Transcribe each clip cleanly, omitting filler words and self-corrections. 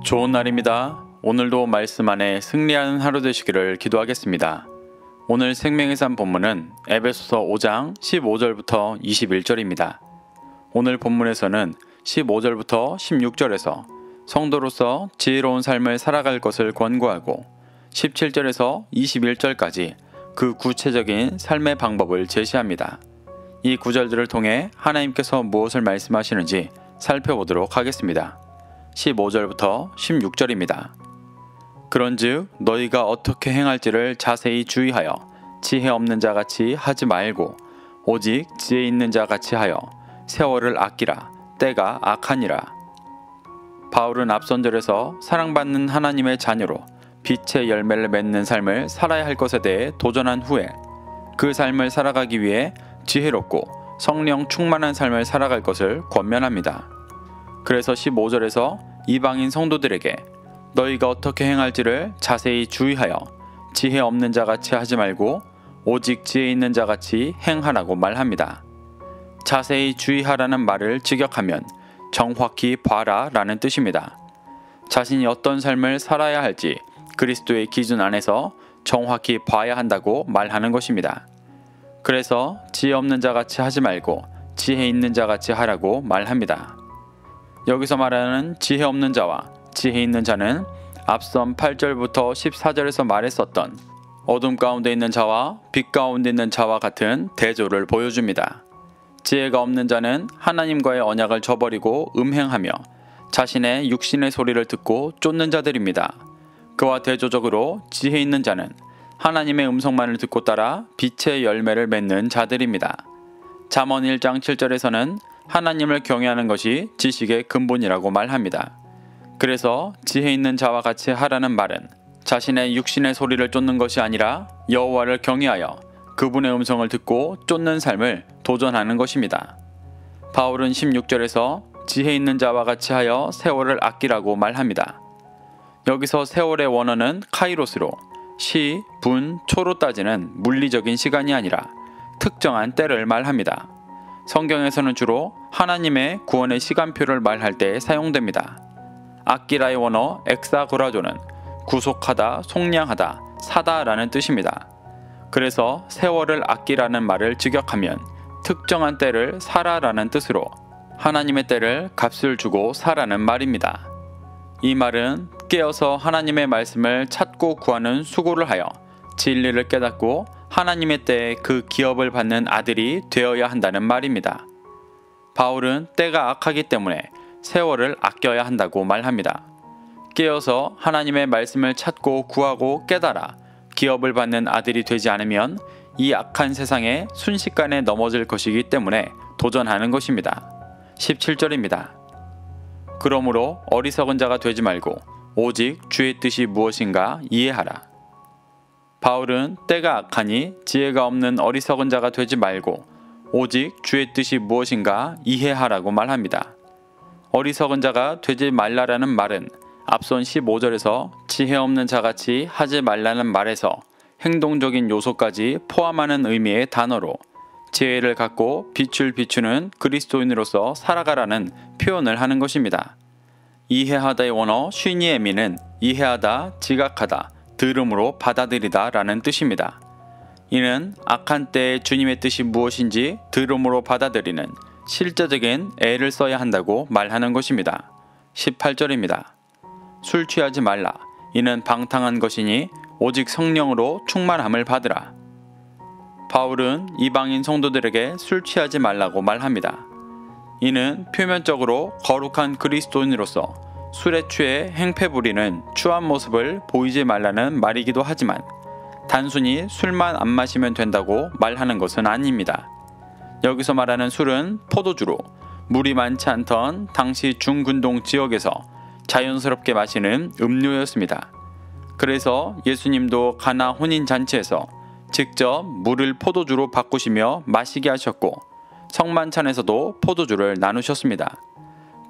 좋은 날입니다. 오늘도 말씀 안에 승리하는 하루 되시기를 기도하겠습니다. 오늘 생명의 산 본문은 에베소서 5장 15절부터 21절입니다. 오늘 본문에서는 15절부터 16절에서 성도로서 지혜로운 삶을 살아갈 것을 권고하고 17절에서 21절까지 그 구체적인 삶의 방법을 제시합니다. 이 구절들을 통해 하나님께서 무엇을 말씀하시는지 살펴보도록 하겠습니다. 15절부터 16절입니다. 그런즉 너희가 어떻게 행할지를 자세히 주의하여 지혜 없는 자같이 하지 말고 오직 지혜 있는 자같이 하여 세월을 아끼라. 때가 악하니라. 바울은 앞선 절에서 사랑받는 하나님의 자녀로 빛의 열매를 맺는 삶을 살아야 할 것에 대해 도전한 후에 그 삶을 살아가기 위해 지혜롭고 성령 충만한 삶을 살아갈 것을 권면합니다. 그래서 15절에서 이방인 성도들에게 너희가 어떻게 행할지를 자세히 주의하여 지혜 없는 자같이 하지 말고 오직 지혜 있는 자같이 행하라고 말합니다. 자세히 주의하라는 말을 직역하면 정확히 봐라 라는 뜻입니다. 자신이 어떤 삶을 살아야 할지 그리스도의 기준 안에서 정확히 봐야 한다고 말하는 것입니다. 그래서 지혜 없는 자같이 하지 말고 지혜 있는 자같이 하라고 말합니다. 여기서 말하는 지혜 없는 자와 지혜 있는 자는 앞선 8절부터 14절에서 말했었던 어둠 가운데 있는 자와 빛 가운데 있는 자와 같은 대조를 보여줍니다. 지혜가 없는 자는 하나님과의 언약을 저버리고 음행하며 자신의 육신의 소리를 듣고 쫓는 자들입니다. 그와 대조적으로 지혜 있는 자는 하나님의 음성만을 듣고 따라 빛의 열매를 맺는 자들입니다. 잠언 1장 7절에서는 하나님을 경외하는 것이 지식의 근본이라고 말합니다. 그래서 지혜 있는 자와 같이 하라는 말은 자신의 육신의 소리를 쫓는 것이 아니라 여호와를 경외하여 그분의 음성을 듣고 쫓는 삶을 도전하는 것입니다. 바울은 16절에서 지혜 있는 자와 같이 하여 세월을 아끼라고 말합니다. 여기서 세월의 원어는 카이로스로 시, 분, 초로 따지는 물리적인 시간이 아니라 특정한 때를 말합니다. 성경에서는 주로 하나님의 구원의 시간표를 말할 때 사용됩니다. 아끼라의 원어 엑사고라조는 구속하다, 속량하다, 사다라는 뜻입니다. 그래서 세월을 아끼라는 말을 직역하면 특정한 때를 사라라는 뜻으로 하나님의 때를 값을 주고 사라는 말입니다. 이 말은 깨어서 하나님의 말씀을 찾고 구하는 수고를 하여 진리를 깨닫고 하나님의 때에 그 기업을 받는 아들이 되어야 한다는 말입니다. 바울은 때가 악하기 때문에 세월을 아껴야 한다고 말합니다. 깨어서 하나님의 말씀을 찾고 구하고 깨달아 기업을 받는 아들이 되지 않으면 이 악한 세상에 순식간에 넘어질 것이기 때문에 도전하는 것입니다. 17절입니다. 그러므로 어리석은 자가 되지 말고 오직 주의 뜻이 무엇인가 이해하라. 바울은 때가 악하니 지혜가 없는 어리석은 자가 되지 말고 오직 주의 뜻이 무엇인가 이해하라고 말합니다. 어리석은 자가 되지 말라라는 말은 앞선 15절에서 지혜 없는 자같이 하지 말라는 말에서 행동적인 요소까지 포함하는 의미의 단어로 지혜를 갖고 빛을 비추는 그리스도인으로서 살아가라는 표현을 하는 것입니다. 이해하다의 원어 쉬니에미는 이해하다, 지각하다, 들음으로 받아들이다 라는 뜻입니다. 이는 악한 때에 주님의 뜻이 무엇인지 들음으로 받아들이는 실제적인 애를 써야 한다고 말하는 것입니다. 18절입니다. 술 취하지 말라. 이는 방탕한 것이니 오직 성령으로 충만함을 받으라. 바울은 이방인 성도들에게 술 취하지 말라고 말합니다. 이는 표면적으로 거룩한 그리스도인으로서 술에 취해 행패 부리는 추한 모습을 보이지 말라는 말이기도 하지만 단순히 술만 안 마시면 된다고 말하는 것은 아닙니다. 여기서 말하는 술은 포도주로 물이 많지 않던 당시 중근동 지역에서 자연스럽게 마시는 음료였습니다. 그래서 예수님도 가나 혼인잔치에서 직접 물을 포도주로 바꾸시며 마시게 하셨고 성만찬에서도 포도주를 나누셨습니다.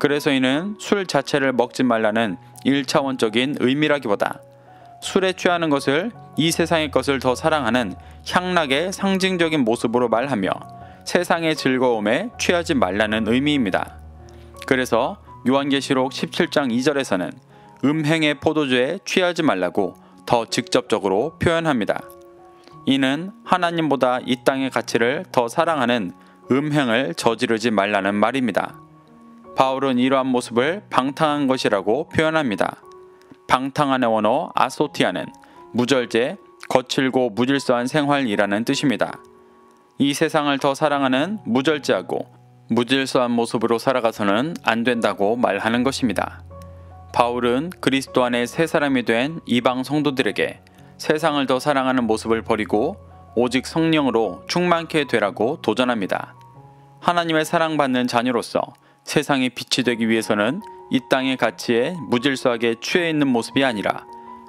그래서 이는 술 자체를 먹지 말라는 1차원적인 의미라기보다 술에 취하는 것을 이 세상의 것을 더 사랑하는 향락의 상징적인 모습으로 말하며 세상의 즐거움에 취하지 말라는 의미입니다. 그래서 요한계시록 17장 2절에서는 음행의 포도주에 취하지 말라고 더 직접적으로 표현합니다. 이는 하나님보다 이 땅의 가치를 더 사랑하는 음행을 저지르지 말라는 말입니다. 바울은 이러한 모습을 방탕한 것이라고 표현합니다. 방탕한의 원어 아소티아는 무절제, 거칠고 무질서한 생활이라는 뜻입니다. 이 세상을 더 사랑하는 무절제하고 무질서한 모습으로 살아가서는 안 된다고 말하는 것입니다. 바울은 그리스도 안에 새 사람이 된 이방 성도들에게 세상을 더 사랑하는 모습을 버리고 오직 성령으로 충만케 되라고 도전합니다. 하나님의 사랑받는 자녀로서 세상의 빛이 되기 위해서는 이 땅의 가치에 무질서하게 취해 있는 모습이 아니라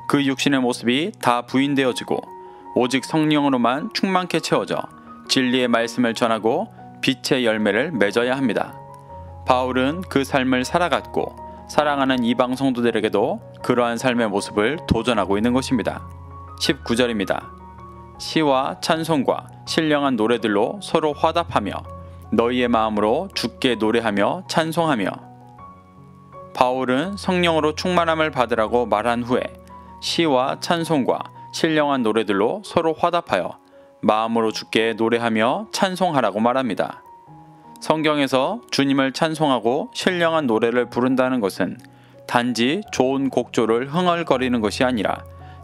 그 육신의 모습이 다 부인되어지고 오직 성령으로만 충만케 채워져 진리의 말씀을 전하고 빛의 열매를 맺어야 합니다. 바울은 그 삶을 살아갔고 사랑하는 이방 성도들에게도 그러한 삶의 모습을 도전하고 있는 것입니다. 19절입니다. 시와 찬송과 신령한 노래들로 서로 화답하며 너희의 마음으로 주께 노래하며 찬송하며. 바울은 성령으로 충만함을 받으라고 말한 후에 시와 찬송과 신령한 노래들로 서로 화답하여 마음으로 주께 노래하며 찬송하라고 말합니다. 성경에서 주님을 찬송하고 신령한 노래를 부른다는 것은 단지 좋은 곡조를 흥얼거리는 것이 아니라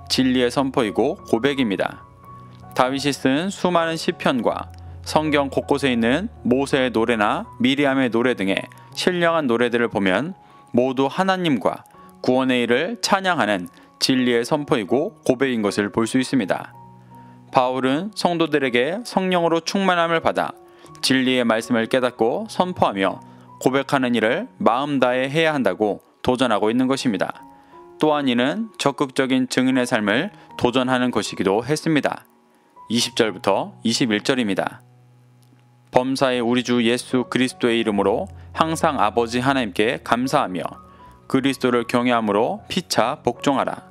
진리의 선포이고 고백입니다. 다윗이 쓴 수많은 시편과 성경 곳곳에 있는 모세의 노래나 미리암의 노래 등의 신령한 노래들을 보면 모두 하나님과 구원의 일을 찬양하는 진리의 선포이고 고백인 것을 볼 수 있습니다. 바울은 성도들에게 성령으로 충만함을 받아 진리의 말씀을 깨닫고 선포하며 고백하는 일을 마음 다해 해야 한다고 도전하고 있는 것입니다. 또한 이는 적극적인 증인의 삶을 도전하는 것이기도 했습니다. 20절부터 21절입니다. 범사의 우리 주 예수 그리스도의 이름으로 항상 아버지 하나님께 감사하며 그리스도를 경외함으로 피차 복종하라.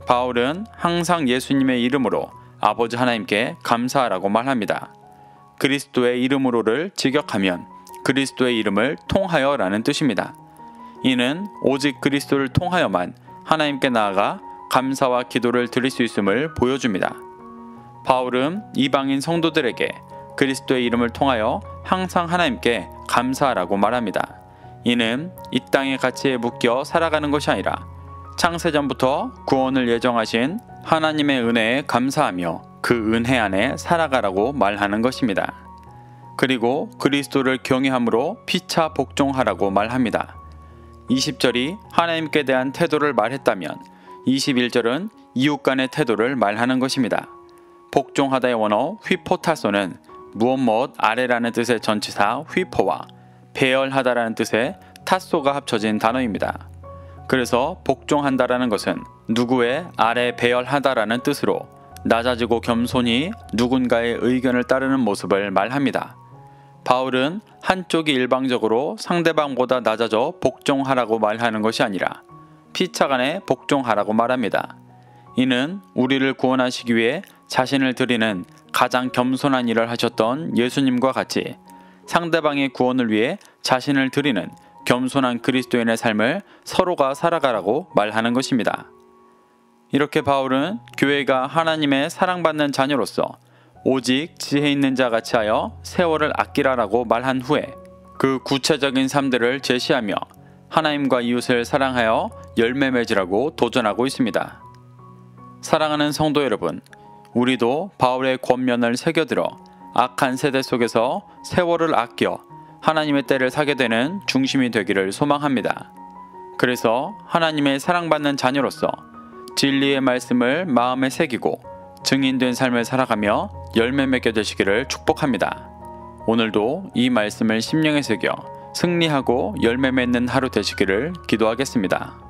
바울은 항상 예수님의 이름으로 아버지 하나님께 감사하라고 말합니다. 그리스도의 이름으로를 직역하면 그리스도의 이름을 통하여라는 뜻입니다. 이는 오직 그리스도를 통하여만 하나님께 나아가 감사와 기도를 드릴 수 있음을 보여줍니다. 바울은 이방인 성도들에게 그리스도의 이름을 통하여 항상 하나님께 감사하라고 말합니다. 이는 이 땅의 가치에 묶여 살아가는 것이 아니라 창세전부터 구원을 예정하신 하나님의 은혜에 감사하며 그 은혜 안에 살아가라고 말하는 것입니다. 그리고 그리스도를 경외함으로 피차 복종하라고 말합니다. 20절이 하나님께 대한 태도를 말했다면 21절은 이웃 간의 태도를 말하는 것입니다. 복종하다의 원어 휘포타소는 무엇 아래라는 뜻의 전치사 휘포와 배열하다라는 뜻의 타소가 합쳐진 단어입니다. 그래서 복종한다라는 것은 누구의 아래 배열하다라는 뜻으로 낮아지고 겸손히 누군가의 의견을 따르는 모습을 말합니다. 바울은 한쪽이 일방적으로 상대방보다 낮아져 복종하라고 말하는 것이 아니라 피차간에 복종하라고 말합니다. 이는 우리를 구원하시기 위해 자신을 드리는 가장 겸손한 일을 하셨던 예수님과 같이 상대방의 구원을 위해 자신을 드리는 겸손한 그리스도인의 삶을 서로가 살아가라고 말하는 것입니다. 이렇게 바울은 교회가 하나님의 사랑받는 자녀로서 오직 지혜 있는 자 같이 하여 세월을 아끼라라고 말한 후에 그 구체적인 삶들을 제시하며 하나님과 이웃을 사랑하여 열매 맺으라고 도전하고 있습니다. 사랑하는 성도 여러분, 우리도 바울의 권면을 새겨들어 악한 세대 속에서 세월을 아껴 하나님의 때를 사게 되는 중심이 되기를 소망합니다. 그래서 하나님의 사랑받는 자녀로서 진리의 말씀을 마음에 새기고 증인된 삶을 살아가며 열매 맺게 되시기를 축복합니다. 오늘도 이 말씀을 심령에 새겨 승리하고 열매 맺는 하루 되시기를 기도하겠습니다.